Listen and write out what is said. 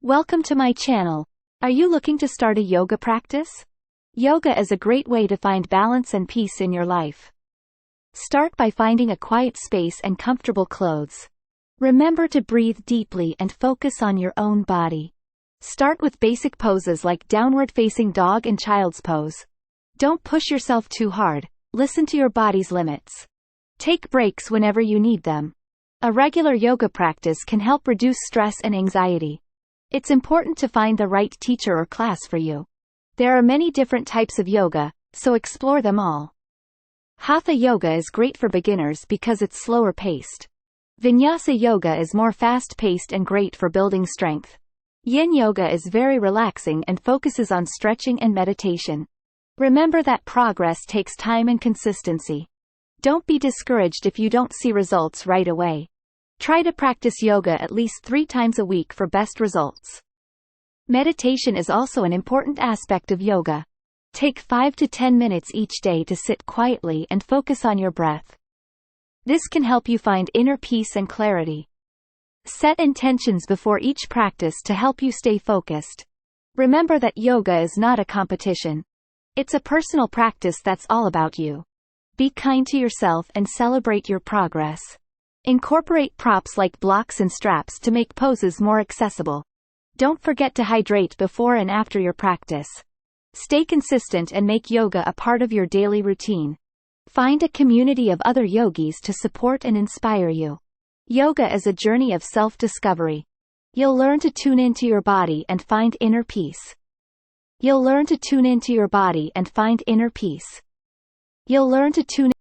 Welcome to my channel. Are you looking to start a yoga practice? Yoga is a great way to find balance and peace in your life. Start by finding a quiet space and comfortable clothes. Remember to breathe deeply and focus on your own body. Start with basic poses like downward facing dog and child's pose. Don't push yourself too hard, listen to your body's limits. Take breaks whenever you need them. A regular yoga practice can help reduce stress and anxiety. It's important to find the right teacher or class for you. There are many different types of yoga, so explore them all. Hatha yoga is great for beginners because it's slower paced. Vinyasa yoga is more fast paced and great for building strength. Yin yoga is very relaxing and focuses on stretching and meditation. Remember that progress takes time and consistency. Don't be discouraged if you don't see results right away. Try to practice yoga at least 3 times a week for best results. Meditation is also an important aspect of yoga. Take 5 to 10 minutes each day to sit quietly and focus on your breath. This can help you find inner peace and clarity. Set intentions before each practice to help you stay focused. Remember that yoga is not a competition. It's a personal practice that's all about you. Be kind to yourself and celebrate your progress. Incorporate props like blocks and straps to make poses more accessible. Don't forget to hydrate before and after your practice. Stay consistent and make yoga a part of your daily routine. Find a community of other yogis to support and inspire you. Yoga is a journey of self-discovery. You'll learn to tune into your body and find inner peace. You'll learn to tune into your body and find inner peace. You'll learn to tune